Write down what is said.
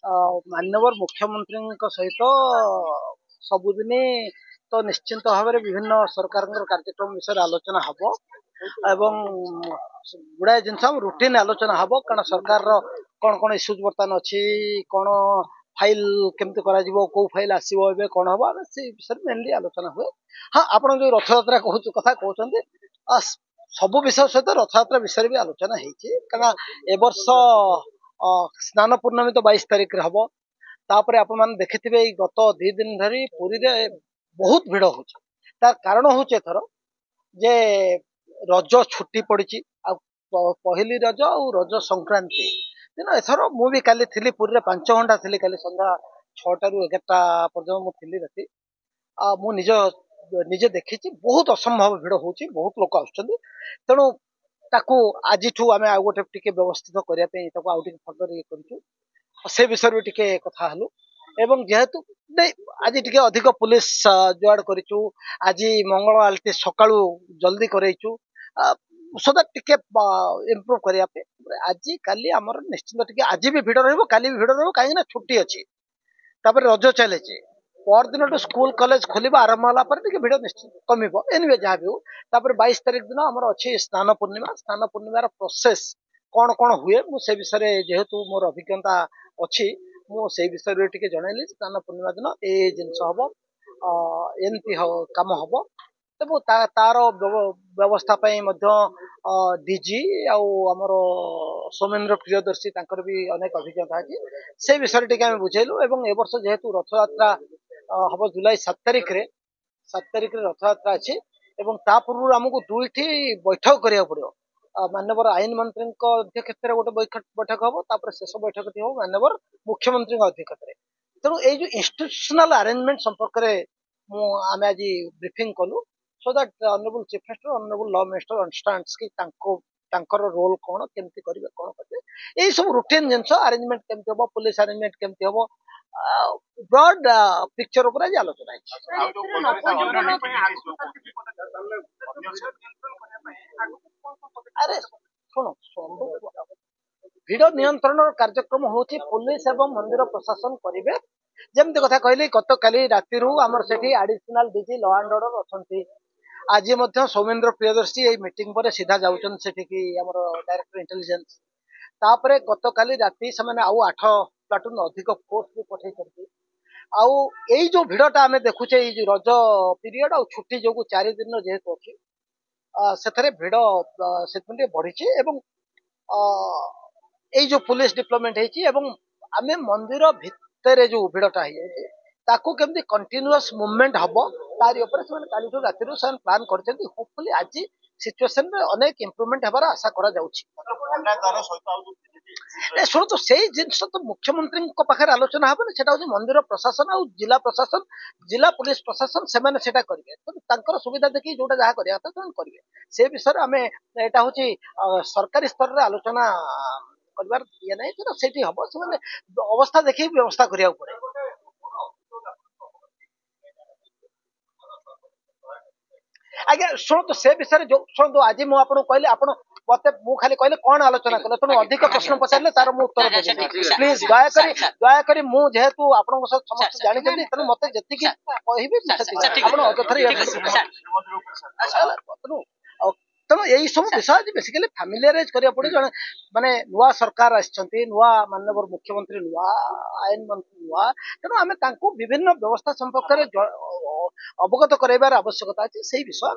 माननीय मुख्यमंत्री सहित सबुदिन तो निश्चिंत भाव में विभिन्न सरकार कार्यक्रम विषय आलोचना हम एवं गुड़ाए जिनस रुटीन आलोचना हम कारण सरकार कौन कौन इश्यूज बर्तमान अच्छी कौन फाइल केमती कौ फाइल आसो कौन हम से विषय मेनली आलोचना हुए। हाँ आप जो रथ यात्रा कथा कहते सब विषय सहित रथ यात्रा विषय भी आलोचना होना ए वर्ष स्नान पूर्णमी तो 22 तारिख हम तापर आप देखिथे गत 2 दिन धरी पुरी रे बहुत भिड़ हो तार कारण हूँ एथर जे रज छुट्टी पड़ी पहली रज और रज संक्रांति दिन एथर मुझे काली थी पुरी 5 घंटा थी काली संध्या 6टा ରୁ 11ଟା पर्यटन मुझे राति निजे देखी बहुत असंभव भिड़ हो बहुत लोक आणु ताकू आज आम आ गोटे टिके व्यवस्थित करने फर्दर ये कर विषय भी टिके कथा हलु एवं जेहेतु आज टिके अधिक पुलिस जोड़ करूँ आज मंगल आलती सकाळू जल्दी करैचु सो दैट टिके इम्प्रूव करने आज काली आमर निश्चिंत टिके आज भी भिड़ रही काली भी भिड़ रही कहीं छुट्टी अच्छी तापर रज चले पर दिन स्कूल कॉलेज खोल आरंभ होला भिड़ निश्चित कम एनिवे जहाँ भी हो 22 तारिख दिन आमर अच्छी स्नान पूर्णिमार प्रोसेस कौन कौन हुए मुझे विषय जेहेतु मोर अभिज्ञता अच्छी मुझे विषय टिके जनइली स्नान पूर्णिमा दिन ए जिनस हम एमती कम हम तो तार व्यवस्था डीजी आमर सौमेन्द्र प्रियदर्शी भी अनेक अभिज्ञता अच्छी से विषय टी बुझेलु एवं ए वर्ष जेहेतु रथ यात्रा हम जुलाई 7 तारिख रथ यात्रा अच्छी एवं ता पूर्व आमको दुईटी बैठक करिया पड़ो माननीय आईन मंत्री अध्यक्षत गोटे बैठक हम शेष बैठक हम माननीय मुख्यमंत्री अध्यक्षत तेणु ये इंस्टीट्यूशनल अरेंजमेंट संपर्क में आम आज ब्रीफिंग कलु so that honourable chief minister honourable law minister understands कि रोल कौन केमती करेंगे कौन करेंगे यही सब रूटीन जिनस अरेंजमेंट केमती हम पुलिस अरेंजमेंट केमती हम ब्रॉड पिक्चर ऊपर आज आलोचना अरे शुण भिड़ नियंत्रण कार्यक्रम हूँ पुलिस एवं मंदिर प्रशासन करेंगे जमती कथा कहली गत काली राति आमर से आडिशनल डीजी लॉ एंड ऑर्डर अच्छा आज सौमेन्द्र प्रियदर्शी ये मीटिंग पर सीधा जाऊँ से डायरेक्टर इंटेलिजेंस तापर गत काली राति से आउ 8 प्लाटून अधिक फोर्स भी पठे आउ यही जो भिड़टा आम देखुचे रज पीरियड आ छुट्टी जो 4 दिन जेहेतु अच्छी से भिड़ से बढ़ी एवं जो पुलिस डिप्लॉयमेंट आम मंदिर भितर जो भिड़टा ताकू केमती कंटिन्यूअस मूवमेंट हम तारी काली राति प्लान कर होपफुली आज सिचुएशन में अनेक इम्प्रूवमेंट हबार आशा करा शुणु तो से जिन तो मुख्यमंत्री पाखे आलोचना हेन से मंदिर प्रशासन और जिला प्रशासन जिला पुलिस प्रशासन से करेंगे सुविधा देखिए जोटा जहाँ करेंगे से विषय आम यहाँ हूँ सरकारी स्तर में आलोचना कर ये ना से हम से अवस्था देखिए व्यवस्था करा पड़े आज्ञा शुणु तो से विषय जो शुणु आज मुझे कहली आप मत खाली कहले कौन आलोचना कले तेणु अधिक प्रश्न पचारे तार मु उत्तर प्लीज दयाकोरी जेहेतु आप समस्त जानते तेणु मत जी तेणु यही सब विषय बेसिकली फैमिलियराइज करा पड़े जन माने नुआ सरकार नुआ माननीय मुख्यमंत्री नुआ आईन मंत्री नुआ तेणु आम विभिन्न व्यवस्था संपर्क में अवगत करार आवश्यकता अच्छी से विषय